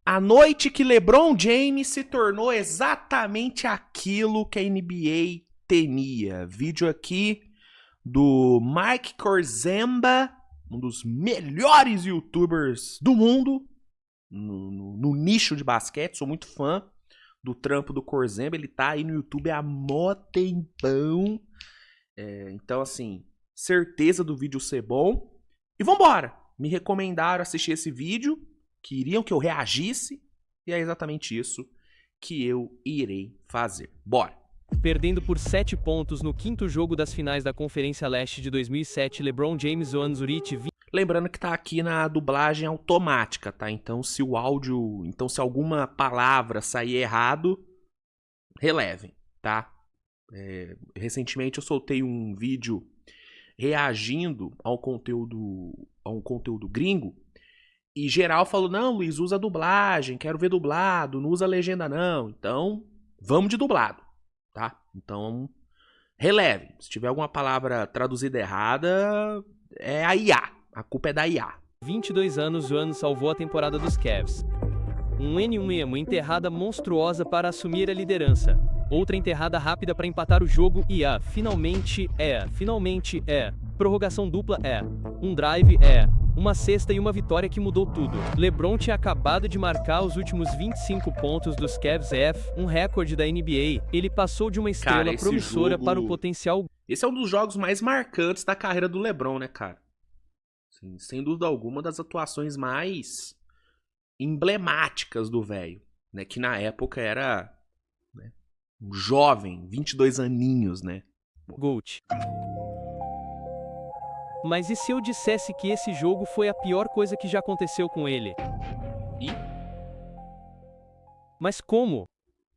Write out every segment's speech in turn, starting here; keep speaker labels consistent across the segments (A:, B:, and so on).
A: A noite que LeBron James se tornou exatamente aquilo que a NBA temia. Vídeo aqui do Mike Korzemba, um dos melhores youtubers do mundo no nicho de basquete. Sou muito fã do trampo do Korzemba. Ele tá aí no YouTube há mó tempão. Então, assim, certeza do vídeo ser bom. E vambora! Me recomendaram assistir esse vídeo, queriam que eu reagisse, e é exatamente isso que eu irei fazer. Bora!
B: Perdendo por 7 pontos no quinto jogo das finais da Conferência Leste de 2007, LeBron James, Zohan Zurich...
A: Lembrando que tá aqui na dublagem automática, tá? Então se o áudio... Então se alguma palavra sair errado, relevem, tá? Recentemente eu soltei um vídeo reagindo a um conteúdo gringo, e geral falou, não, Luiz, usa dublagem, quero ver dublado, não usa legenda não. Então, vamos de dublado, tá? Então, releve. Se tiver alguma palavra traduzida errada, é a IA. A culpa é da IA.
B: 22 anos, Zohan salvou a temporada dos Cavs. Um N1 enterrada monstruosa para assumir a liderança. Outra enterrada rápida para empatar o jogo e finalmente prorrogação dupla um drive uma cesta e uma vitória que mudou tudo. LeBron tinha acabado de marcar os últimos 25 pontos dos Cavs um recorde da NBA. Ele passou de uma estrela promissora para o potencial...
A: Esse é um dos jogos mais marcantes da carreira do LeBron, né, cara? Assim, sem dúvida alguma, uma das atuações mais emblemáticas do velho, né? Que na época era... um jovem, 22 aninhos, né?
B: GOAT. Mas e se eu dissesse que esse jogo foi a pior coisa que já aconteceu com ele?
A: E?
B: Mas como?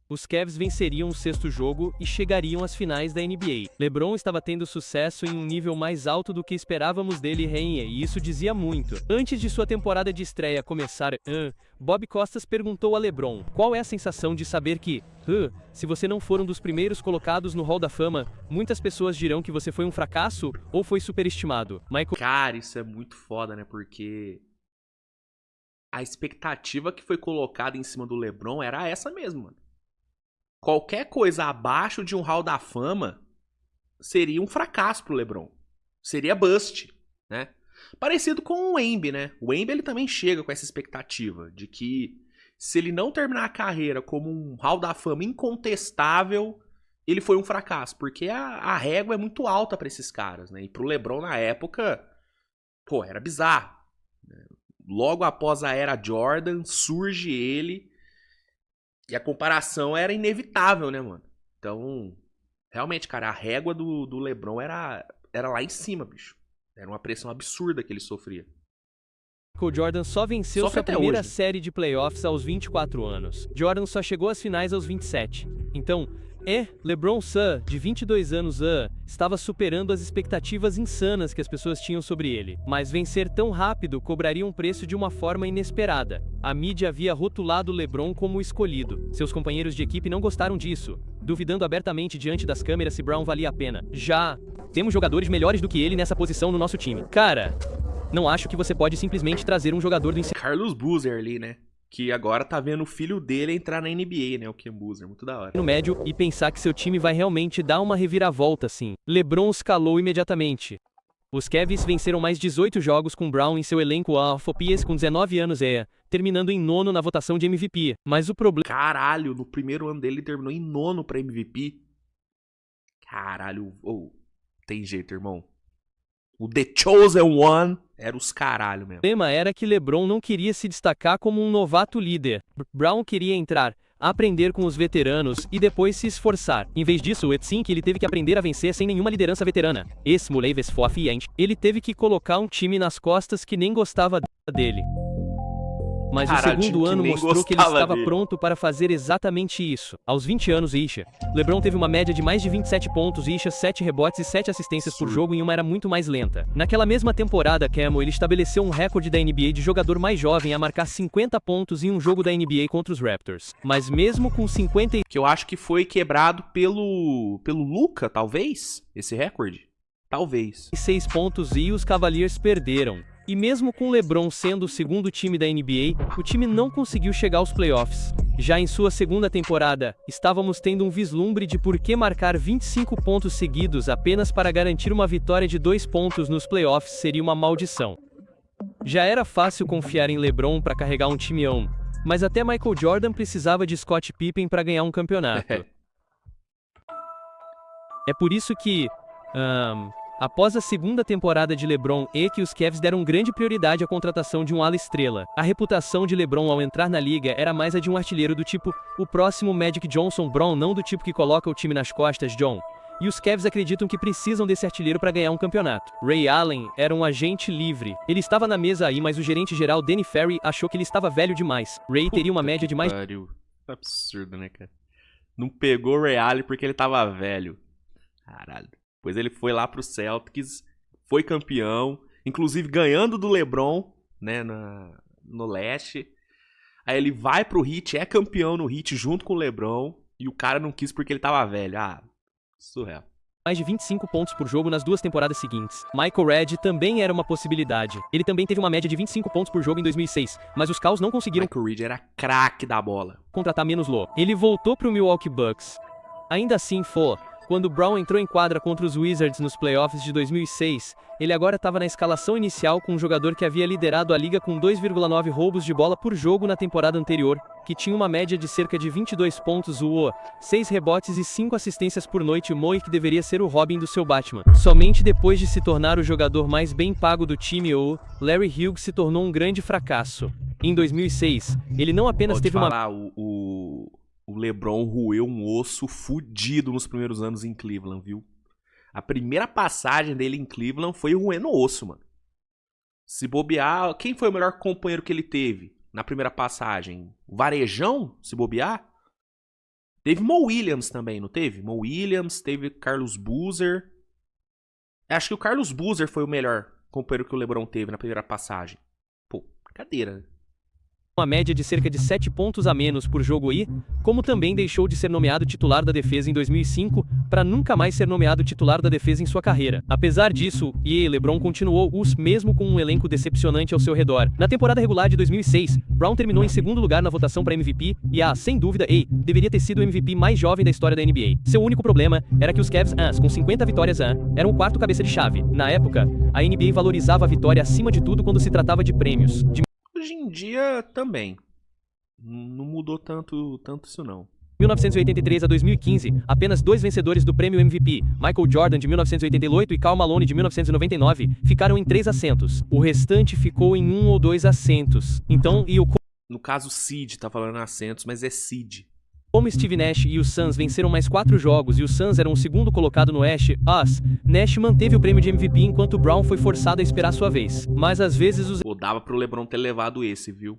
B: Os Cavs venceriam o sexto jogo e chegariam às finais da NBA. LeBron estava tendo sucesso em um nível mais alto do que esperávamos dele, e isso dizia muito. Antes de sua temporada de estreia começar, Bob Costas perguntou a LeBron qual é a sensação de saber que, se você não for um dos primeiros colocados no Hall da Fama, muitas pessoas dirão que você foi um fracasso ou foi superestimado.
A: Cara, isso é muito foda, né? Porque a expectativa que foi colocada em cima do LeBron era essa mesmo, mano. Qualquer coisa abaixo de um Hall da Fama seria um fracasso pro LeBron. Seria bust, né? Parecido com o Wemby, né? O Wemby, ele também chega com essa expectativa de que se ele não terminar a carreira como um Hall da Fama incontestável, ele foi um fracasso. Porque a régua é muito alta pra esses caras, né? E pro LeBron na época, pô, era bizarro. Logo após a era Jordan, surge ele... E a comparação era inevitável, né, mano? Então, realmente, cara, a régua do LeBron era lá em cima, bicho. Era uma pressão absurda que ele sofria.
B: Michael Jordan só venceu sua primeira série de playoffs aos 24 anos. Jordan só chegou às finais aos 27. Então, LeBron de 22 anos estava superando as expectativas insanas que as pessoas tinham sobre ele. Mas vencer tão rápido cobraria um preço de uma forma inesperada. A mídia havia rotulado LeBron como o escolhido. Seus companheiros de equipe não gostaram disso, duvidando abertamente diante das câmeras se Brown valia a pena. Já temos jogadores melhores do que ele nessa posição no nosso time. Cara, não acho que você pode simplesmente trazer um jogador do ensino...
A: Carlos Boozer ali, né? Que agora tá vendo o filho dele entrar na NBA, né? O Ken Boozer, muito da hora.
B: No médio e pensar que seu time vai realmente dar uma reviravolta assim. LeBron escalou imediatamente. Os Cavs venceram mais 18 jogos com Brown em seu elenco Alphopies com 19 anos terminando em nono na votação de MVP. Mas o problema...
A: Caralho, no primeiro ano dele ele terminou em nono pra MVP. Caralho, tem jeito, irmão. O The Chosen One era os caralho mesmo.
B: O problema era que LeBron não queria se destacar como um novato líder. Brown queria entrar, aprender com os veteranos e depois se esforçar. Em vez disso, que ele teve que aprender a vencer sem nenhuma liderança veterana. Ele teve que colocar um time nas costas que nem gostava dele. Mas o segundo ano mostrou que ele estava pronto para fazer exatamente isso. Aos 20 anos, LeBron teve uma média de mais de 27 pontos, 7 rebotes e 7 assistências por jogo em uma era muito mais lenta. Naquela mesma temporada, ele estabeleceu um recorde da NBA de jogador mais jovem a marcar 50 pontos em um jogo da NBA contra os Raptors. Mas mesmo com 50...
A: Que eu acho que foi quebrado pelo Luka, talvez, esse recorde. Talvez.
B: 6 pontos e os Cavaliers perderam. E mesmo com LeBron sendo o segundo time da NBA, o time não conseguiu chegar aos playoffs. Já em sua segunda temporada, estávamos tendo um vislumbre de por que marcar 25 pontos seguidos apenas para garantir uma vitória de 2 pontos nos playoffs seria uma maldição. Já era fácil confiar em LeBron para carregar um time on, mas até Michael Jordan precisava de Scott Pippen para ganhar um campeonato. É por isso que, após a segunda temporada de LeBron, que os Cavs deram grande prioridade à contratação de um ala-estrela. A reputação de LeBron ao entrar na liga era mais a de um artilheiro do tipo, o próximo Magic Johnson Brown, não do tipo que coloca o time nas costas, John. E os Cavs acreditam que precisam desse artilheiro para ganhar um campeonato. Ray Allen era um agente livre. Ele estava na mesa aí, mas o gerente-geral Danny Ferry achou que ele estava velho demais. Ray teria uma média de mais...
A: Absurdo, né, cara? Não pegou o Ray Allen porque ele tava velho. Caralho. Depois ele foi lá pro Celtics, foi campeão, inclusive ganhando do LeBron, né, no leste. Aí ele vai pro Heat, é campeão no Heat junto com o LeBron, e o cara não quis porque ele tava velho. Surreal.
B: Mais de 25 pontos por jogo nas 2 temporadas seguintes. Michael Redd também era uma possibilidade. Ele também teve uma média de 25 pontos por jogo em 2006, mas os Cavs não conseguiram...
A: Michael Redd era craque da bola.
B: ...contratar menos low. Ele voltou pro Milwaukee Bucks. Ainda assim, quando Brown entrou em quadra contra os Wizards nos playoffs de 2006, ele agora estava na escalação inicial com um jogador que havia liderado a liga com 2,9 roubos de bola por jogo na temporada anterior, que tinha uma média de cerca de 22 pontos, 6 rebotes e 5 assistências por noite, e que deveria ser o Robin do seu Batman. Somente depois de se tornar o jogador mais bem pago do time, Larry Hughes se tornou um grande fracasso. Em 2006, ele não apenas teve uma...
A: O LeBron roeu um osso fudido nos primeiros anos em Cleveland, viu? A primeira passagem dele em Cleveland foi roendo osso, mano. Se bobear, quem foi o melhor companheiro que ele teve na primeira passagem? O Varejão, se bobear? Teve Mo Williams também, não teve? Mo Williams, teve Carlos Boozer. Acho que o Carlos Boozer foi o melhor companheiro que o LeBron teve na primeira passagem. Pô, brincadeira, né?
B: Uma média de cerca de 7 pontos a menos por jogo como também deixou de ser nomeado titular da defesa em 2005, para nunca mais ser nomeado titular da defesa em sua carreira. Apesar disso, LeBron continuou mesmo com um elenco decepcionante ao seu redor. Na temporada regular de 2006, Brown terminou em segundo lugar na votação para MVP e, sem dúvida, deveria ter sido o MVP mais jovem da história da NBA. Seu único problema era que os Cavs, com 50 vitórias, eram o quarto cabeça de chave. Na época, a NBA valorizava a vitória acima de tudo quando se tratava de prêmios.
A: Hoje em dia também. Não mudou tanto isso não.
B: 1983 a 2015, apenas 2 vencedores do prêmio MVP, Michael Jordan de 1988 e Karl Malone de 1999, ficaram em 3 assentos. O restante ficou em 1 ou 2 assentos. Então,
A: no caso, Seed tá falando assentos, mas é Seed.
B: Como Steve Nash e os Suns venceram mais 4 jogos e os Suns eram o segundo colocado no Oeste, Nash manteve o prêmio de MVP enquanto Brown foi forçado a esperar sua vez. Mas às vezes
A: dava pro LeBron ter levado esse, viu?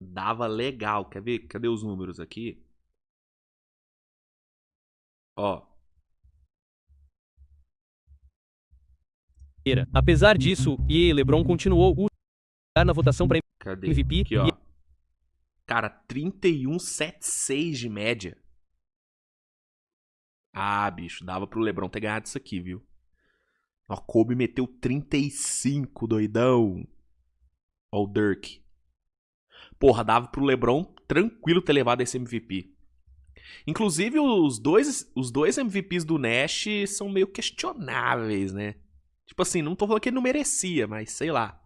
A: Dava legal. Quer ver? Cadê os números aqui?
B: Apesar disso, LeBron continuou na votação para MVP.
A: Aqui, Cara, 31,76 de média. Bicho, dava pro LeBron ter ganhado isso aqui, viu? Kobe meteu 35, doidão. O Dirk. Porra, dava pro LeBron tranquilo ter levado esse MVP. Inclusive, os dois MVPs do Nash são meio questionáveis, né? Tipo assim, não tô falando que ele não merecia, mas sei lá.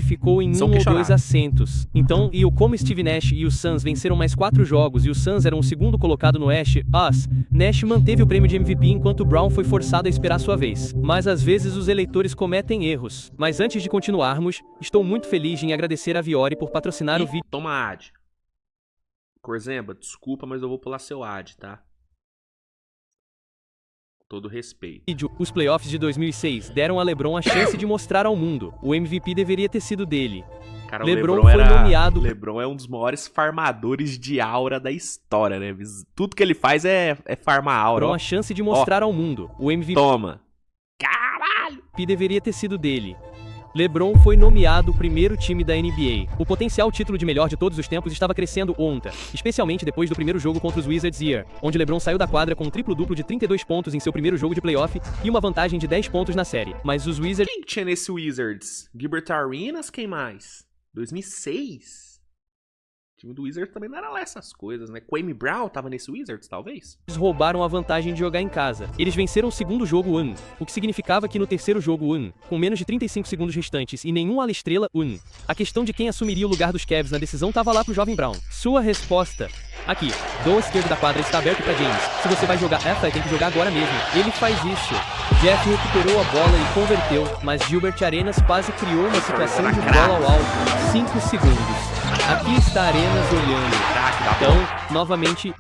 B: Ficou em 1 ou 2 assentos. Então, como Steve Nash e os Suns venceram mais 4 jogos e os Suns eram o segundo colocado no Oeste, Nash manteve o prêmio de MVP enquanto Brown foi forçado a esperar sua vez. Mas às vezes os eleitores cometem erros. Mas antes de continuarmos, estou muito feliz em agradecer a Viore por patrocinar o vídeo.
A: Toma ad. Corzemba, desculpa, mas eu vou pular seu ad, tá? Todo respeito.
B: Os playoffs de 2006 deram a LeBron a chance de mostrar ao mundo. O MVP deveria ter sido dele.
A: Cara, LeBron foi nomeado... LeBron é um dos maiores farmadores de aura da história, né? Tudo que ele faz é farmar aura.
B: LeBron a chance de mostrar ao mundo. O MVP...
A: Toma. Caralho!
B: Deveria ter sido dele. LeBron foi nomeado o primeiro time da NBA. O potencial título de melhor de todos os tempos estava crescendo ontem, especialmente depois do primeiro jogo contra os Wizards onde LeBron saiu da quadra com um triplo-duplo de 32 pontos em seu primeiro jogo de playoff e uma vantagem de 10 pontos na série. Mas os Wizards...
A: Quem tinha nesse Wizards? Gilbert Arenas? Quem mais? 2006? O time do Wizards também não era lá essas coisas, né? Kwame Brown tava nesse Wizards, talvez?
B: Eles roubaram a vantagem de jogar em casa. Eles venceram o segundo jogo o que significava que no terceiro jogo com menos de 35 segundos restantes e nenhum ala-estrela a questão de quem assumiria o lugar dos Cavs na decisão tava lá pro jovem Brown. Sua resposta... Aqui, do esquerdo da quadra está aberto para James. Se você vai jogar essa, tem que jogar agora mesmo. Ele faz isso. Jeff recuperou a bola e converteu, mas Gilbert Arenas quase criou uma situação de bola ao alto. 5 segundos. Aqui está Arenas olhando. Então, novamente,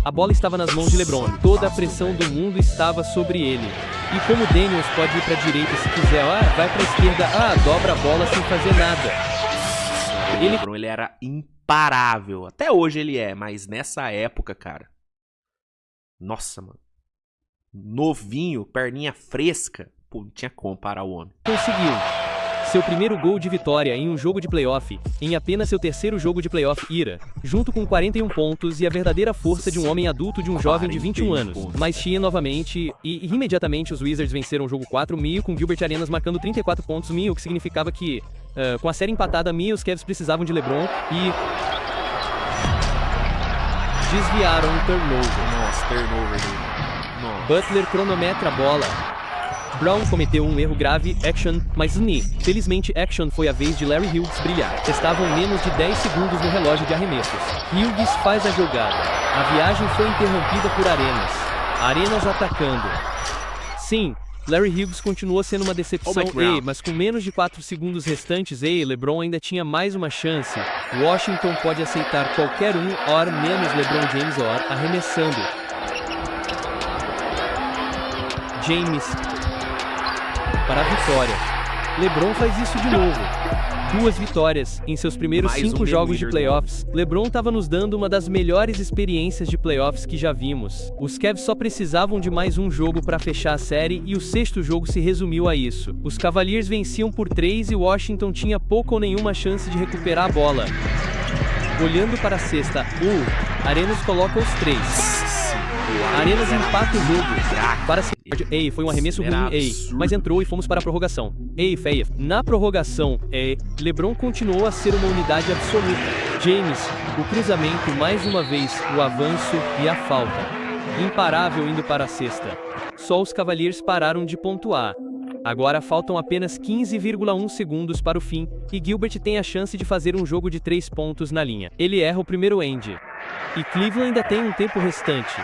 B: a bola estava nas mãos de LeBron. Toda a pressão do mundo estava sobre ele. E como Daniels pode ir para a direita se quiser, vai para a esquerda, dobra a bola sem fazer nada.
A: LeBron, ele era imparável. Até hoje ele é, mas nessa época, cara... Nossa, mano. Novinho, perninha fresca. Pô, não tinha como parar o homem.
B: Conseguiu. Seu primeiro gol de vitória em um jogo de playoff, em apenas seu terceiro jogo de playoff junto com 41 pontos e a verdadeira força de um homem adulto de um jovem de 21 anos. Mas tinha novamente, e imediatamente os Wizards venceram o jogo 4-1000 com Gilbert Arenas marcando 34 pontos, o que significava que, com a série empatada, os Cavs precisavam de LeBron e... desviaram um turnover.
A: Nossa, turnover. Nossa.
B: Butler cronometra a bola. Brown cometeu um erro grave, mas felizmente foi a vez de Larry Hughes brilhar. Estavam menos de 10 segundos no relógio de arremessos. Hughes faz a jogada. A viagem foi interrompida por Arenas atacando. Sim, Larry Hughes continuou sendo uma decepção, mas com menos de 4 segundos restantes, LeBron ainda tinha mais uma chance. Washington pode aceitar qualquer menos LeBron James arremessando. James para a vitória. LeBron faz isso de novo. 2 vitórias em seus primeiros 5 jogos de playoffs. LeBron estava nos dando uma das melhores experiências de playoffs que já vimos. Os Cavs só precisavam de mais um jogo para fechar a série e o 6º jogo se resumiu a isso. Os Cavaliers venciam por 3 e Washington tinha pouco ou nenhuma chance de recuperar a bola. Olhando para a cesta, Arenas coloca os 3. Arenas empata o jogo. Para foi um arremesso ruim, mas entrou e fomos para a prorrogação. Na prorrogação, LeBron continuou a ser uma unidade absoluta. James, o cruzamento mais uma vez, o avanço e a falta. Imparável indo para a cesta. Só os Cavaliers pararam de pontuar. Agora faltam apenas 15,1 segundos para o fim, e Gilbert tem a chance de fazer um jogo de 3 pontos na linha. Ele erra o primeiro end. E Cleveland ainda tem um tempo restante.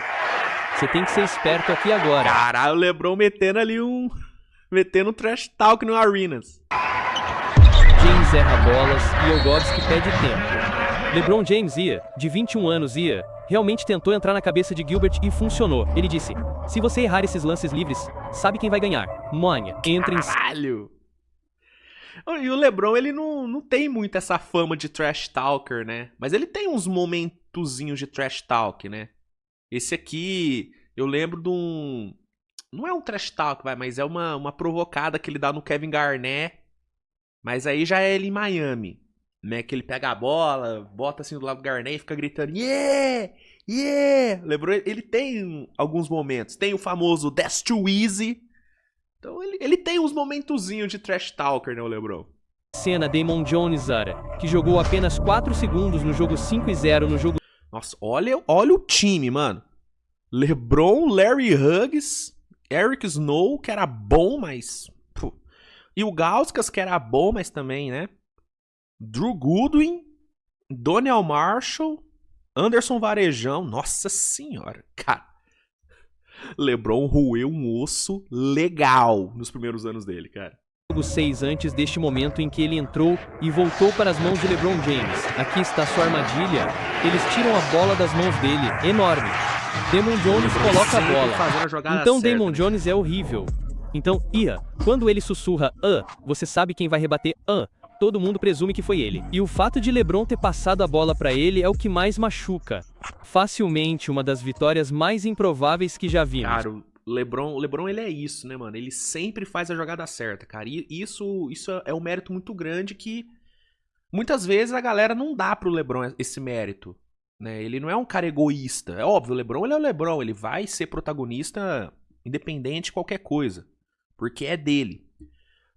B: Você tem que ser esperto aqui agora.
A: Caralho, o LeBron metendo ali metendo um trash talk no Arenas.
B: James erra bolas e Olgowski pede tempo. LeBron James de 21 anos realmente tentou entrar na cabeça de Gilbert e funcionou. Ele disse, se você errar esses lances livres, sabe quem vai ganhar. Entra em...
A: Caralho! E o LeBron, ele não tem muito essa fama de trash talker, né? Mas ele tem uns momentozinhos de trash talk, né? Esse aqui, eu lembro de um... Não é um trash talk, mas é uma provocada que ele dá no Kevin Garnett. Mas aí já é ele em Miami, né? Que ele pega a bola, bota assim do lado do Garnett e fica gritando yeah! Yeah! LeBron, ele tem alguns momentos. Tem o famoso That's Too Easy. Então ele tem uns momentozinhos de trash talker, né, o LeBron?
B: Cena Damon Jones, que jogou apenas 4 segundos no jogo 5-0 no jogo...
A: Nossa, olha o time, mano. LeBron, Larry Hughes, Eric Snow, que era bom, mas... Pô. E o Gauskas, que era bom, mas também, né? Drew Goodwin, Donnell Marshall, Anderson Varejão. Nossa senhora, cara. LeBron roeu um osso legal nos primeiros anos dele, cara.
B: Jogo 6 antes deste momento em que ele entrou e voltou para as mãos de LeBron James. Aqui está sua armadilha. Eles tiram a bola das mãos dele. Enorme. Damon Jones coloca a bola. Então Damon Jones é horrível. Então, quando ele sussurra, você sabe quem vai rebater, todo mundo presume que foi ele. E o fato de LeBron ter passado a bola para ele é o que mais machuca. Facilmente uma das vitórias mais improváveis que já vimos.
A: Cara, o o LeBron, ele é isso, né, mano? Ele sempre faz a jogada certa, cara. E isso é um mérito muito grande que muitas vezes a galera não dá pro LeBron esse mérito, né? Ele não é um cara egoísta. É óbvio, o LeBron, ele é o LeBron. Ele vai ser protagonista independente de qualquer coisa, porque é dele.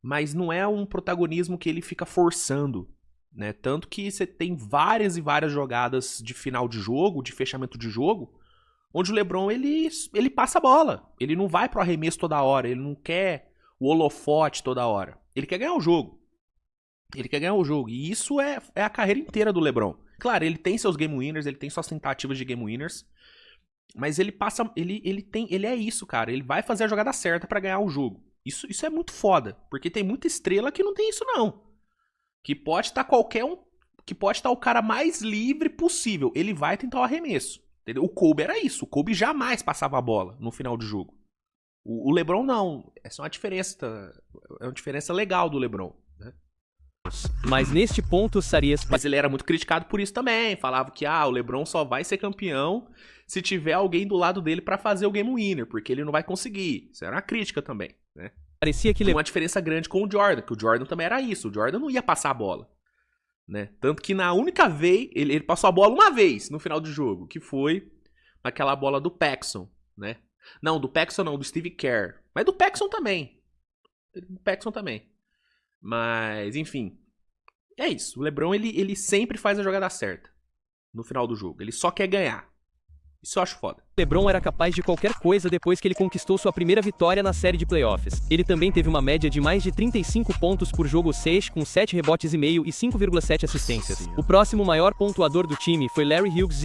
A: Mas não é um protagonismo que ele fica forçando, né? Tanto que você tem várias e várias jogadas de final de jogo, de fechamento de jogo, onde o LeBron, ele passa a bola. Ele não vai pro arremesso toda hora. Ele não quer o holofote toda hora. Ele quer ganhar o jogo. Ele quer ganhar o jogo. E isso é a carreira inteira do LeBron. Claro, ele tem seus game winners, ele tem suas tentativas de game winners. Mas ele passa. Ele é isso, cara. Ele vai fazer a jogada certa pra ganhar o jogo. Isso é muito foda. Porque tem muita estrela que não tem isso, não. Que pode estar qualquer um. Que pode estar o cara mais livre possível. Ele vai tentar o arremesso. Entendeu? O Kobe era isso. O Kobe jamais passava a bola no final do jogo. O LeBron não. Essa é uma diferença legal do LeBron, né?
B: Mas neste ponto, Sarias...
A: Mas ele era muito criticado por isso também. Falava que o LeBron só vai ser campeão se tiver alguém do lado dele pra fazer o game winner, porque ele não vai conseguir. Isso era uma crítica também, né?
B: Parecia que
A: Tem uma diferença grande com o Jordan, que o Jordan também era isso. O Jordan não ia passar a bola, né? Tanto que na única vez, ele passou a bola uma vez no final do jogo, que foi naquela bola do Paxson, né? Não, do Paxson não, do Steve Kerr. Mas do Paxson também. Mas, enfim. É isso. O LeBron, ele sempre faz a jogada certa no final do jogo. Ele só quer ganhar. Isso eu acho foda.
B: LeBron era capaz de qualquer coisa depois que ele conquistou sua primeira vitória na série de playoffs. Ele também teve uma média de mais de 35 pontos por jogo 6, com 7 rebotes e meio e 5,7 assistências. O próximo maior pontuador do time foi Larry Hughes,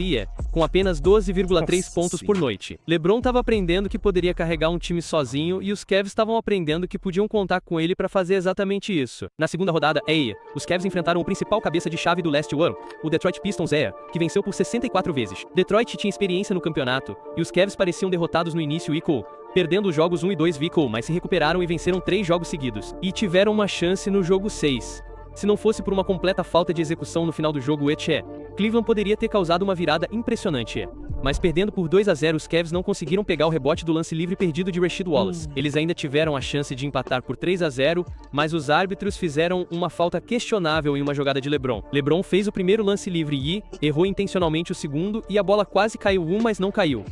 B: com apenas 12,3 pontos por noite. LeBron estava aprendendo que poderia carregar um time sozinho e os Cavs estavam aprendendo que podiam contar com ele para fazer exatamente isso. Na segunda rodada, os Cavs enfrentaram o principal cabeça de chave do leste ano, o Detroit Pistons, que venceu por 64 vezes. Detroit tinha experiência no campeonato, e os Cavs pareciam derrotados no início perdendo os jogos 1 e 2 mas se recuperaram e venceram 3 jogos seguidos. E tiveram uma chance no jogo 6. Se não fosse por uma completa falta de execução no final do jogo, Cleveland poderia ter causado uma virada impressionante. Mas perdendo por 2-0, os Cavs não conseguiram pegar o rebote do lance livre perdido de Rasheed Wallace. Eles ainda tiveram a chance de empatar por 3-0, mas os árbitros fizeram uma falta questionável em uma jogada de LeBron. LeBron fez o primeiro lance livre e errou intencionalmente o segundo, e a bola quase caiu mas não caiu.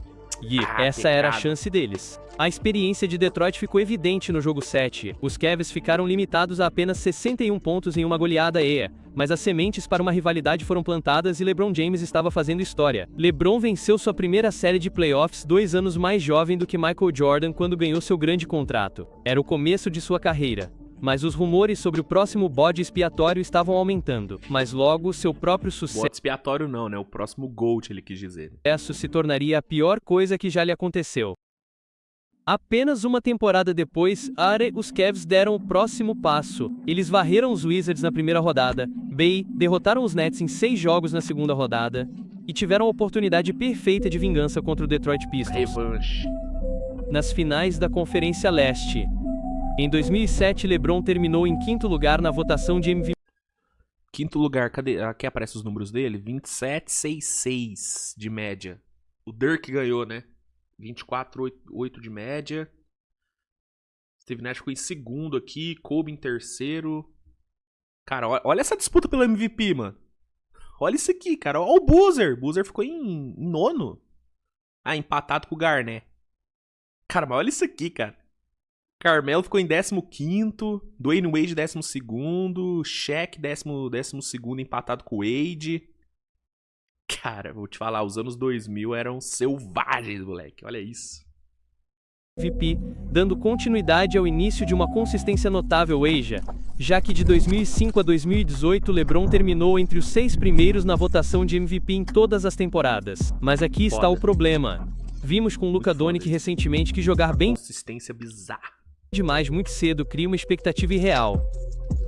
B: E essa era a chance deles. A experiência de Detroit ficou evidente no jogo 7. Os Cavs ficaram limitados a apenas 61 pontos em uma goleada mas as sementes para uma rivalidade foram plantadas e LeBron James estava fazendo história. LeBron venceu sua primeira série de playoffs 2 anos mais jovem do que Michael Jordan quando ganhou seu grande contrato. Era o começo de sua carreira. Mas os rumores sobre o próximo bode expiatório estavam aumentando. Mas logo, seu próprio sucesso...
A: Bode expiatório não, né? O próximo GOAT, ele quis dizer.
B: Se tornaria a pior coisa que já lhe aconteceu. Apenas uma temporada depois, os Cavs deram o próximo passo. Eles varreram os Wizards na primeira rodada, derrotaram os Nets em 6 jogos na segunda rodada, e tiveram a oportunidade perfeita de vingança contra o Detroit Pistons.
A: Revanche.
B: Nas finais da Conferência Leste. Em 2007, LeBron terminou em 5º lugar na votação de MVP.
A: 5º lugar, cadê? Aqui aparecem os números dele. 27,66 de média. O Dirk ganhou, né? 24,8 de média. Steve Nash ficou em segundo aqui. Kobe em terceiro. Cara, olha essa disputa pelo MVP, mano. Olha isso aqui, cara. Olha o Boozer. Boozer ficou em nono. Empatado com o Garnett. Cara, mas olha isso aqui, cara. Carmelo ficou em 15º, Dwayne Wade 12º, Shaq 12º empatado com o Wade. Cara, vou te falar, os anos 2000 eram selvagens, moleque, olha isso.
B: MVP, dando continuidade ao início de uma consistência notável já que de 2005 a 2018 LeBron terminou entre os 6 primeiros na votação de MVP em todas as temporadas. Mas aqui está o problema. Vimos com Luka Doncic recentemente que jogar bem
A: consistência bizarra
B: demais muito cedo cria uma expectativa irreal.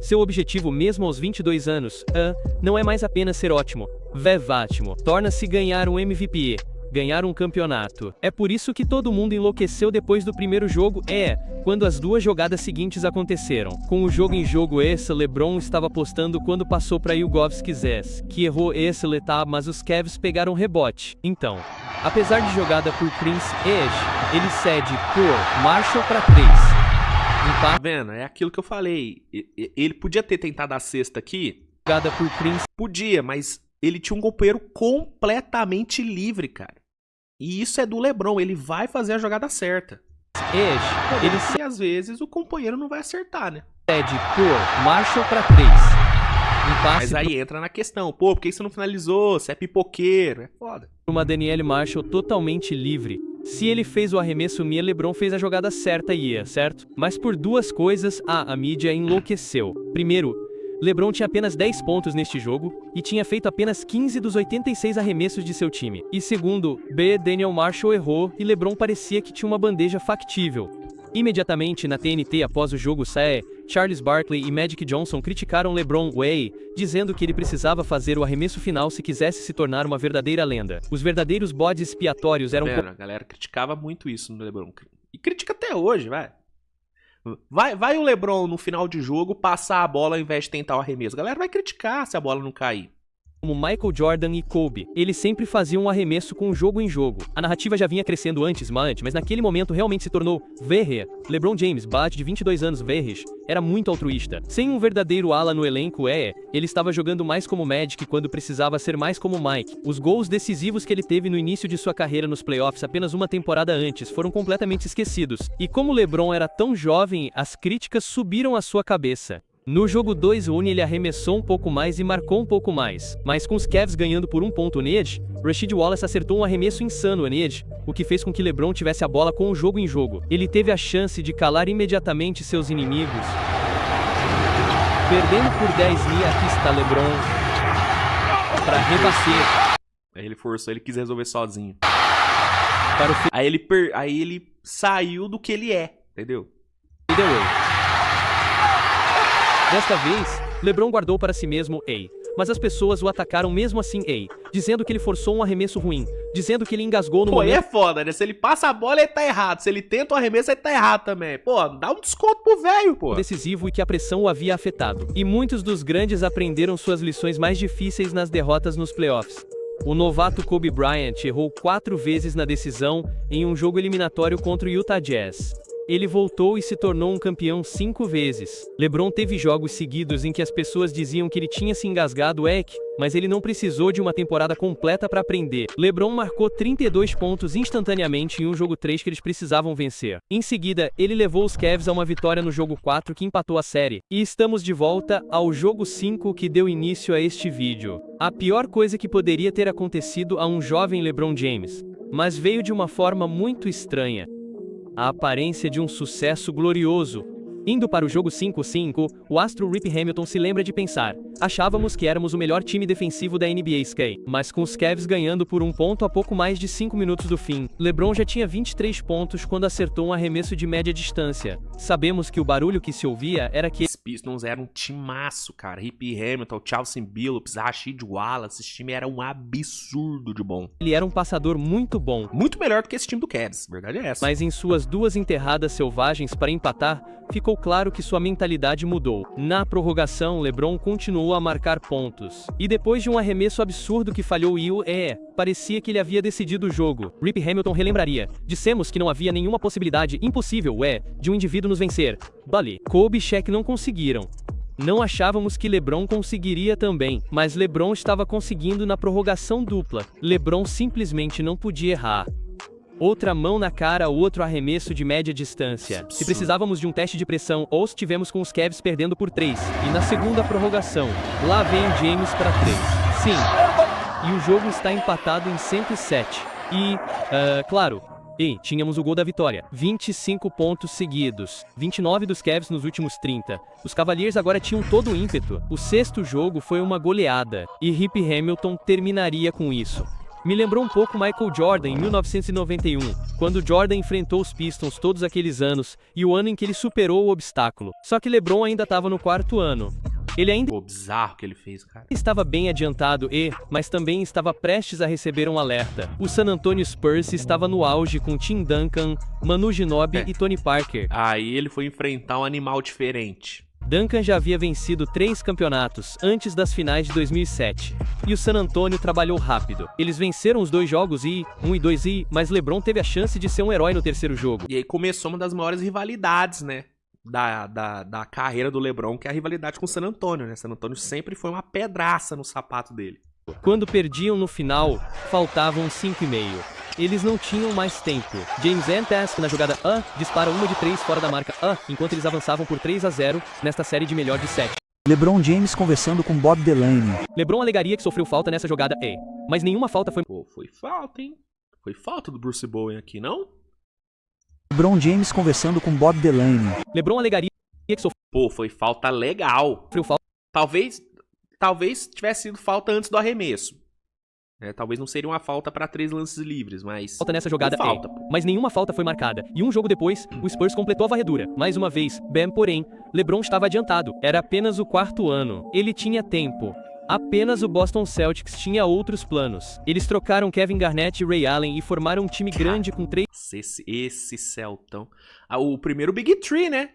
B: Seu objetivo mesmo aos 22 anos, não é mais apenas ser ótimo, torna-se ganhar um MVP. ganhar um campeonato. É por isso que todo mundo enlouqueceu depois do primeiro jogo, quando as duas jogadas seguintes aconteceram. Com o jogo em jogo esse, LeBron estava apostando quando passou para Ilgauskas, que errou esse letap, mas os Cavs pegaram rebote. Então, apesar de jogada por Prince, ele cede por Marshall para 3.
A: Tá vendo? É aquilo que eu falei. Ele podia ter tentado a cesta aqui.
B: Jogada por Prince.
A: Podia, mas ele tinha um companheiro completamente livre, cara. E isso é do LeBron, ele vai fazer a jogada certa. E às vezes o companheiro não vai acertar, né?
B: Cede por Marshall para 3.
A: Mas aí entra na questão, pô, por que você não finalizou? Você é pipoqueiro, é foda.
B: Uma Danielle Marshall totalmente livre. Se ele fez o arremesso LeBron fez a jogada certa certo? Mas por duas coisas, a mídia enlouqueceu. Primeiro, LeBron tinha apenas 10 pontos neste jogo, e tinha feito apenas 15 dos 86 arremessos de seu time. E segundo, Daniel Marshall errou, e LeBron parecia que tinha uma bandeja factível. Imediatamente na TNT após o jogo Charles Barkley e Magic Johnson criticaram LeBron dizendo que ele precisava fazer o arremesso final se quisesse se tornar uma verdadeira lenda. Os verdadeiros bodes expiatórios eram...
A: A galera criticava muito isso no LeBron. E critica até hoje, vai. Vai o LeBron no final de jogo passar a bola ao invés de tentar o arremesso. A galera vai criticar se a bola não cair.
B: Como Michael Jordan e Kobe, eles sempre faziam um arremesso com jogo em jogo. A narrativa já vinha crescendo antes, mas naquele momento realmente se tornou LeBron James, bate de 22 anos, era muito altruísta. Sem um verdadeiro ala no elenco, ele estava jogando mais como Magic quando precisava ser mais como Mike. Os gols decisivos que ele teve no início de sua carreira nos playoffs apenas uma temporada antes foram completamente esquecidos. E como LeBron era tão jovem, as críticas subiram à sua cabeça. No jogo 2, ele arremessou um pouco mais e marcou um pouco mais. Mas com os Cavs ganhando por um ponto Rasheed Wallace acertou um arremesso insano o que fez com que LeBron tivesse a bola com o jogo em jogo. Ele teve a chance de calar imediatamente seus inimigos. Perdendo por 10 aqui está LeBron para rebater.
A: Aí ele forçou, ele quis resolver sozinho. Aí ele saiu do que ele é, entendeu?
B: Desta vez, LeBron guardou para si mesmo mas as pessoas o atacaram mesmo assim dizendo que ele forçou um arremesso ruim, dizendo que ele engasgou no momento...
A: é foda, né? Se ele passa a bola, ele tá errado. Se ele tenta o arremesso, ele tá errado também. Pô, dá um desconto pro velho, pô.
B: Decisivo e que a pressão o havia afetado. E muitos dos grandes aprenderam suas lições mais difíceis nas derrotas nos playoffs. O novato Kobe Bryant errou 4 vezes na decisão em um jogo eliminatório contra o Utah Jazz. Ele voltou e se tornou um campeão 5 vezes. LeBron teve jogos seguidos em que as pessoas diziam que ele tinha se engasgado, mas ele não precisou de uma temporada completa para aprender. LeBron marcou 32 pontos instantaneamente em um jogo 3 que eles precisavam vencer. Em seguida, ele levou os Cavs a uma vitória no jogo 4 que empatou a série. E estamos de volta ao jogo 5 que deu início a este vídeo. A pior coisa que poderia ter acontecido a um jovem LeBron James, mas veio de uma forma muito estranha. A aparência de um sucesso glorioso. Indo para o jogo 5-5, o astro Rip Hamilton se lembra de pensar: achávamos que éramos o melhor time defensivo da NBA mas com os Cavs ganhando por um ponto a pouco mais de 5 minutos do fim, LeBron já tinha 23 pontos quando acertou um arremesso de média distância. Sabemos que o barulho que se ouvia era que...
A: Os Pistons eram um timaço, cara. Rip Hamilton, Chauncey Billups, Rasheed Wallace, esse time era um absurdo de bom.
B: Ele era um passador muito bom.
A: Muito melhor do que esse time do Cavs, verdade é essa.
B: Mas em suas 2 enterradas selvagens para empatar, ficou claro que sua mentalidade mudou. Na prorrogação, LeBron continuou a marcar pontos. E depois de um arremesso absurdo que falhou parecia que ele havia decidido o jogo. Rip Hamilton relembraria: dissemos que não havia nenhuma possibilidade impossível, de um indivíduo nos vencer. Bully, Kobe e Shaq não conseguiram. Não achávamos que LeBron conseguiria também, mas LeBron estava conseguindo na prorrogação dupla. LeBron simplesmente não podia errar. Outra mão na cara, outro arremesso de média distância. Se precisávamos de um teste de pressão, ou estivemos com os Cavs perdendo por 3. E na segunda prorrogação, lá vem James para 3. Sim, e o jogo está empatado em 107. E, claro, tínhamos o gol da vitória. 25 pontos seguidos. 29 dos Cavs nos últimos 30. Os Cavaliers agora tinham todo o ímpeto. O 6º jogo foi uma goleada. E Rip Hamilton terminaria com isso. Me lembrou um pouco Michael Jordan em 1991, quando Jordan enfrentou os Pistons todos aqueles anos, e o ano em que ele superou o obstáculo. Só que LeBron ainda estava no 4º ano. Ele ainda
A: Pô, bizarro o que ele fez, cara.
B: estava bem adiantado mas também estava prestes a receber um alerta. O San Antonio Spurs estava no auge com Tim Duncan, Manu Ginobili e Tony Parker.
A: Aí ele foi enfrentar um animal diferente.
B: Duncan já havia vencido 3 campeonatos antes das finais de 2007. E o San Antonio trabalhou rápido. Eles venceram os 2 jogos 1 e 2 mas LeBron teve a chance de ser um herói no terceiro jogo.
A: E aí começou uma das maiores rivalidades, né? Da carreira do LeBron, que é a rivalidade com o San Antonio, né? San Antonio sempre foi uma pedraça no sapato dele.
B: Quando perdiam no final, faltavam 5,5. Eles não tinham mais tempo. James Antask na jogada dispara uma de 3 fora da marca enquanto eles avançavam por 3-0 nesta série de melhor de 7.
C: LeBron James conversando com Bob Delaney.
B: LeBron alegaria que sofreu falta nessa jogada mas nenhuma falta foi...
A: Pô, foi falta, hein? Foi falta do Bruce Bowen aqui, não?
C: LeBron James conversando com Bob Delaney.
B: LeBron alegaria que sofreu
A: Pô, foi falta legal.
B: falta
A: Talvez tivesse sido falta antes do arremesso. Talvez não seria uma falta pra 3 lances livres, mas...
B: nessa jogada
A: falta, pô.
B: mas nenhuma falta foi marcada. E um jogo depois, o Spurs completou a varredura. Mais uma vez, porém, LeBron estava adiantado. Era apenas o 4º ano. Ele tinha tempo. Apenas o Boston Celtics tinha outros planos. Eles trocaram Kevin Garnett e Ray Allen e formaram um time grande com 3...
A: Esse Celtão... o primeiro Big Three, né?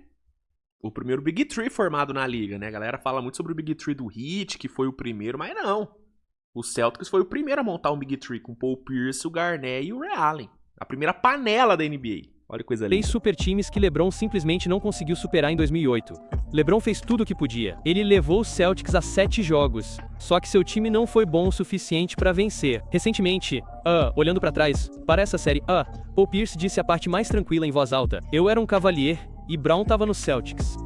A: O primeiro Big Three formado na liga, né? A galera fala muito sobre o Big Three do Heat, que foi o primeiro, mas não. O Celtics foi o primeiro a montar um Big Three com Paul Pierce, o Garnett e o Ray Allen. A primeira panela da NBA. Olha que coisa linda.
B: 3 super times que LeBron simplesmente não conseguiu superar em 2008. LeBron fez tudo o que podia. Ele levou os Celtics a 7 jogos. Só que seu time não foi bom o suficiente para vencer. Recentemente, olhando para trás, para essa série, Paul Pierce disse a parte mais tranquila em voz alta: "Eu era um cavalier e Brown tava no Celtics.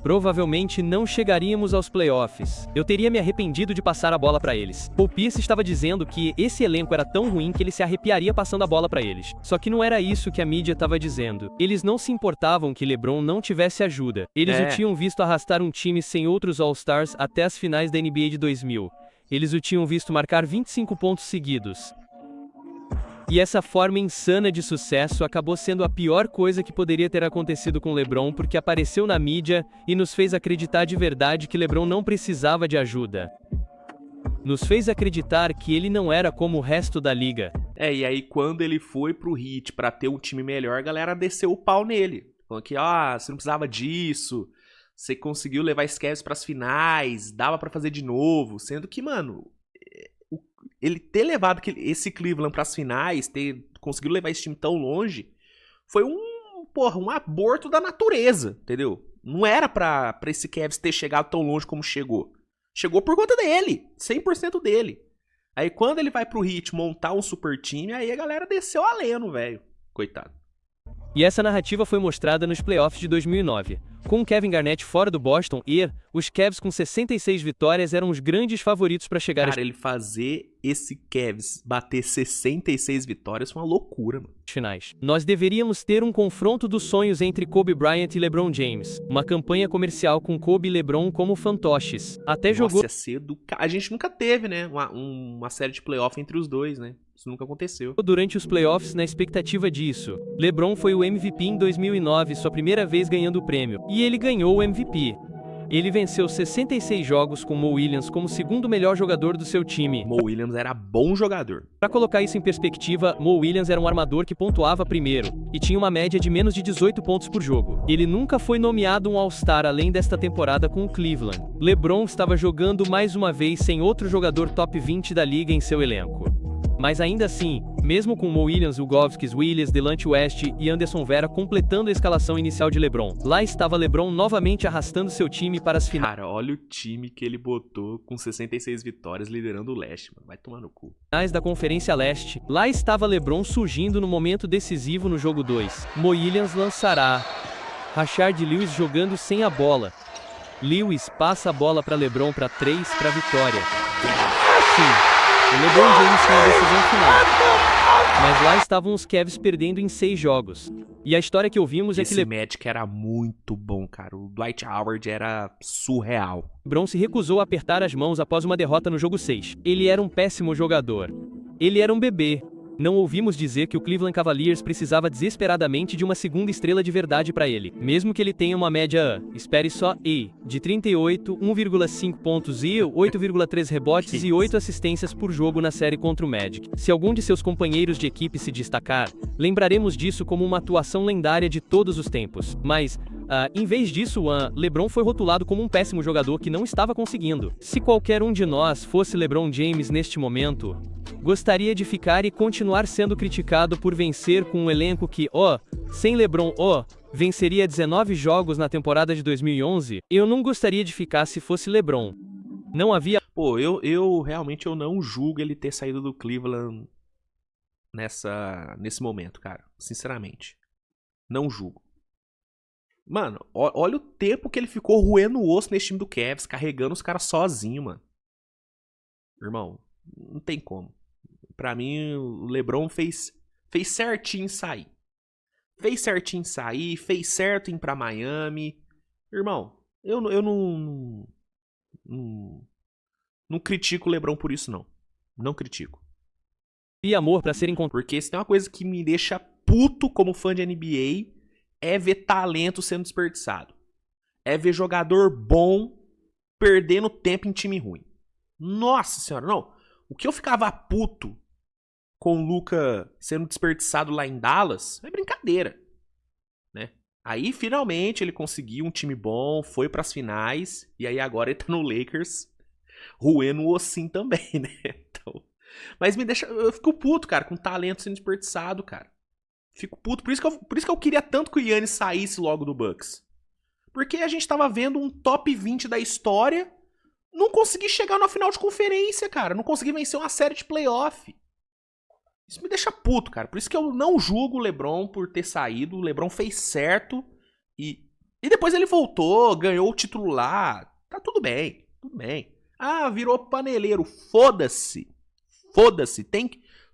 B: Provavelmente não chegaríamos aos playoffs. Eu teria me arrependido de passar a bola para eles." Paul Pierce estava dizendo que esse elenco era tão ruim que ele se arrepiaria passando a bola para eles. Só que não era isso que a mídia estava dizendo. Eles não se importavam que LeBron não tivesse ajuda. Eles o tinham visto arrastar um time sem outros All-Stars até as finais da NBA de 2000. Eles o tinham visto marcar 25 pontos seguidos. E essa forma insana de sucesso acabou sendo a pior coisa que poderia ter acontecido com LeBron, porque apareceu na mídia e nos fez acreditar de verdade que LeBron não precisava de ajuda. Nos fez acreditar que ele não era como o resto da liga.
A: E aí quando ele foi pro Heat pra ter um time melhor, a galera desceu o pau nele. Falando que, você não precisava disso, você conseguiu levar esse Cavs pras finais, dava pra fazer de novo. Sendo que, mano... ele ter levado esse Cleveland pras finais, ter conseguido levar esse time tão longe, foi um aborto da natureza, entendeu? Não era pra esse Cavs ter chegado tão longe como chegou. Chegou por conta dele, 100% dele. Aí quando ele vai pro Heat montar um super time, aí a galera desceu a leno, velho. Coitado.
B: E essa narrativa foi mostrada nos playoffs de 2009. Com Kevin Garnett fora do Boston os Cavs com 66 vitórias eram os grandes favoritos para chegar
A: Cara, ele fazer esse Cavs bater 66 vitórias foi uma loucura, mano.
B: Finais. Nós deveríamos ter um confronto dos sonhos entre Kobe Bryant e LeBron James. Uma campanha comercial com Kobe e LeBron como fantoches. Até jogou...
A: Nossa, cedo. A gente nunca teve, né, uma série de playoff entre os dois, né? Isso nunca aconteceu.
B: Durante os playoffs na expectativa disso. LeBron foi o MVP em 2009, sua primeira vez ganhando o prêmio. E ele ganhou o MVP. Ele venceu 66 jogos com Mo Williams como o segundo melhor jogador do seu time.
A: Mo Williams era bom jogador.
B: Para colocar isso em perspectiva, Mo Williams era um armador que pontuava primeiro e tinha uma média de menos de 18 pontos por jogo. Ele nunca foi nomeado um All-Star além desta temporada com o Cleveland. LeBron estava jogando mais uma vez sem outro jogador top 20 da liga em seu elenco. Mas ainda assim, mesmo com Mo Williams, Uglovskis, Williams, Delonte West e Anderson Vera completando a escalação inicial de LeBron, lá estava LeBron novamente arrastando seu time para as finais.
A: Cara, olha o time que ele botou com 66 vitórias liderando o leste, mano. Vai tomar no cu.
B: Finais da Conferência Leste, lá estava LeBron surgindo no momento decisivo no jogo 2. Mo Williams lançará. Rashard Lewis jogando sem a bola. Lewis passa a bola para LeBron para 3 para vitória. Sim. O LeBron James tinha a decisão final. Mas lá estavam os Cavs perdendo em 6 jogos. E a história que ouvimos é que
A: esse Magic era muito bom, cara. O Dwight Howard era surreal.
B: LeBron se recusou a apertar as mãos após uma derrota no jogo 6. Ele era um péssimo jogador. Ele era um bebê. Não ouvimos dizer que o Cleveland Cavaliers precisava desesperadamente de uma segunda estrela de verdade para ele. Mesmo que ele tenha uma média, espere só, de 38, 1,5 pontos e 8,3 rebotes e 8 assistências por jogo na série contra o Magic. Se algum de seus companheiros de equipe se destacar, lembraremos disso como uma atuação lendária de todos os tempos. Mas, em vez disso, LeBron foi rotulado como um péssimo jogador que não estava conseguindo. Se qualquer um de nós fosse LeBron James neste momento, gostaria de ficar e continuar sendo criticado por vencer com um elenco que, sem LeBron, venceria 19 jogos na temporada de 2011? Eu não gostaria de ficar se fosse LeBron. Não havia...
A: Pô, eu realmente não julgo ele ter saído do Cleveland nesse momento, cara. Sinceramente. Não julgo. Mano, olha o tempo que ele ficou roendo o osso nesse time do Cavs, carregando os caras sozinho, mano. Irmão, não tem como. Pra mim, o LeBron fez certinho sair. Fez certinho sair, fez certo ir pra Miami. Irmão, eu não critico o LeBron por isso, não. Não critico.
B: E amor pra ser encontrado.
A: Porque se tem uma coisa que me deixa puto como fã de NBA, é ver talento sendo desperdiçado. É ver jogador bom perdendo tempo em time ruim. Nossa senhora, não. O que eu ficava puto com o Luka sendo desperdiçado lá em Dallas é brincadeira, né? Aí finalmente ele conseguiu um time bom, foi pras finais, e aí agora ele tá no Lakers, roendo o ossinho também, né? Então, mas eu fico puto, cara, com talento sendo desperdiçado, cara. Fico puto, por isso que eu queria tanto que o Giannis saísse logo do Bucks. Porque a gente tava vendo um top 20 da história, não consegui chegar na final de conferência, cara. Não consegui vencer uma série de playoff. Isso me deixa puto, cara. Por isso que eu não julgo o LeBron por ter saído. O LeBron fez certo. E depois ele voltou, ganhou o título lá. Tá tudo bem, tudo bem. Ah, virou paneleiro. Foda-se. Foda-se.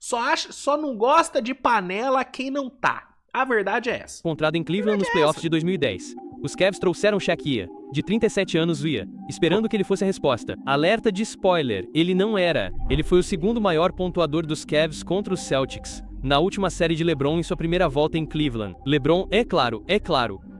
A: Só não gosta de panela quem não tá. A verdade é essa.
B: Encontrado em Cleveland nos playoffs de 2010. Os Cavs trouxeram Shaquille, de 37 anos, esperando que ele fosse a resposta. Alerta de spoiler, ele não era. Ele foi o segundo maior pontuador dos Cavs contra os Celtics, na última série de LeBron em sua primeira volta em Cleveland. LeBron, é claro,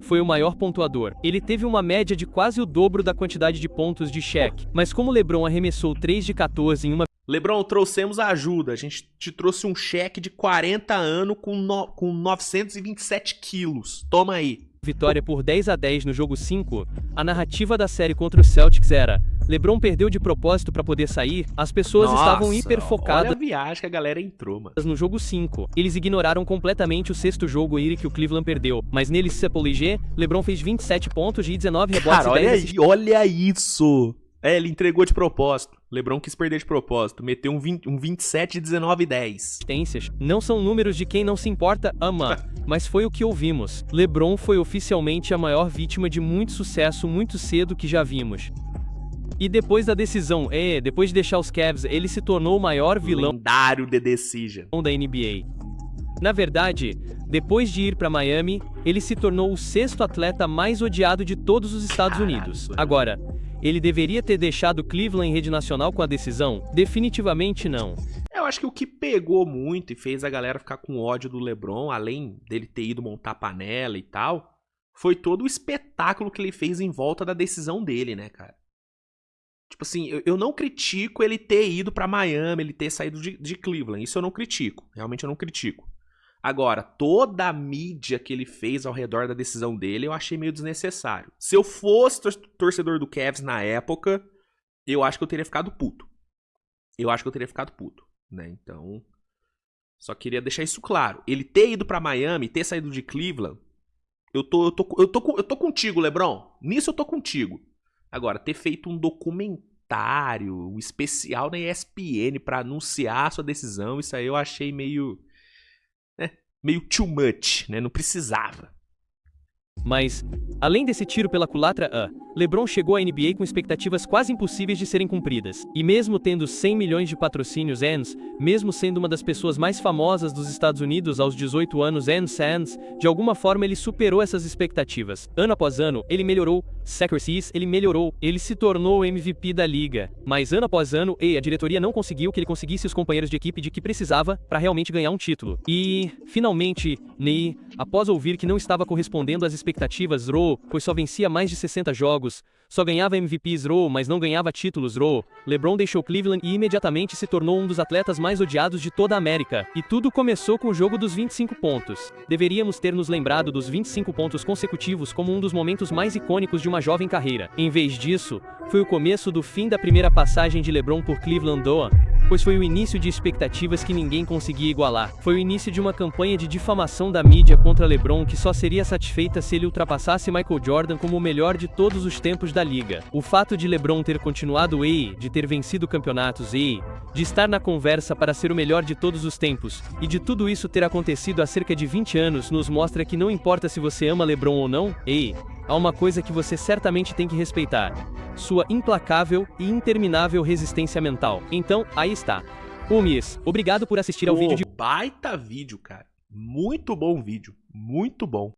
B: foi o maior pontuador. Ele teve uma média de quase o dobro da quantidade de pontos de Shaq. Mas como LeBron arremessou 3 de 14 em uma...
A: LeBron, trouxemos ajuda. A gente te trouxe um cheque de 40 anos com 927 quilos. Toma aí.
B: Vitória por 10-10 no jogo 5, a narrativa da série contra os Celtics era: LeBron perdeu de propósito para poder sair, as pessoas estavam hiperfocadas
A: olha a viagem que a galera entrou, mano.
B: No jogo 5. Eles ignoraram completamente o sexto jogo que o Cleveland perdeu, mas nele Sepolégé, LeBron fez 27 pontos e 19 rebotes.
A: Cara, olha isso! Ele entregou de propósito. LeBron quis perder de propósito. Meteu um 27 de 19 e 10.
B: Assistências. Não são números de quem não se importa, mas foi o que ouvimos. LeBron foi oficialmente a maior vítima de muito sucesso muito cedo que já vimos. E depois da decisão, depois de deixar os Cavs, ele se tornou o maior vilão
A: lendário The Decision
B: da NBA. Na verdade, depois de ir para Miami, ele se tornou o sexto atleta mais odiado de todos os Estados Unidos. Agora, ele deveria ter deixado Cleveland em rede nacional com a decisão? Definitivamente não.
A: Eu acho que o que pegou muito e fez a galera ficar com ódio do LeBron, além dele ter ido montar panela e tal, foi todo o espetáculo que ele fez em volta da decisão dele, né, cara? Tipo assim, eu não critico ele ter ido pra Miami, ele ter saído de Cleveland. Isso eu não critico. Realmente eu não critico. Agora, toda a mídia que ele fez ao redor da decisão dele, eu achei meio desnecessário. Se eu fosse torcedor do Cavs na época, eu acho que eu teria ficado puto. Né? Então, só queria deixar isso claro. Ele ter ido pra Miami, ter saído de Cleveland, eu tô contigo, LeBron. Nisso eu tô contigo. Agora, ter feito um documentário, um especial na ESPN pra anunciar a sua decisão, isso aí eu achei meio too much, né? Não precisava.
B: Mas, além desse tiro pela culatra, LeBron chegou à NBA com expectativas quase impossíveis de serem cumpridas. E mesmo tendo 100 milhões de patrocínios mesmo sendo uma das pessoas mais famosas dos Estados Unidos aos 18 anos de alguma forma ele superou essas expectativas. Ano após ano, ele melhorou, accuracies, ele melhorou, ele se tornou o MVP da liga. Mas ano após ano, a diretoria não conseguiu que ele conseguisse os companheiros de equipe de que precisava para realmente ganhar um título. E, finalmente, Ney, após ouvir que não estava correspondendo às expectativas Raw, pois só vencia mais de 60 jogos, só ganhava MVPs Raw, mas não ganhava títulos Raw, LeBron deixou Cleveland e imediatamente se tornou um dos atletas mais odiados de toda a América. E tudo começou com o jogo dos 25 pontos. Deveríamos ter nos lembrado dos 25 pontos consecutivos como um dos momentos mais icônicos de uma jovem carreira. Em vez disso, foi o começo do fim da primeira passagem de LeBron por Cleveland Doa, pois foi o início de expectativas que ninguém conseguia igualar. Foi o início de uma campanha de difamação da mídia contra LeBron que só seria satisfeita se ele ultrapassasse Michael Jordan como o melhor de todos os tempos da liga. O fato de LeBron ter continuado de ter vencido campeonatos de estar na conversa para ser o melhor de todos os tempos, e de tudo isso ter acontecido há cerca de 20 anos nos mostra que não importa se você ama LeBron ou não, há uma coisa que você certamente tem que respeitar: sua implacável e interminável resistência mental. Então, aí está. Miss, obrigado por assistir ao vídeo de...
A: Baita vídeo, cara. Muito bom vídeo. Muito bom.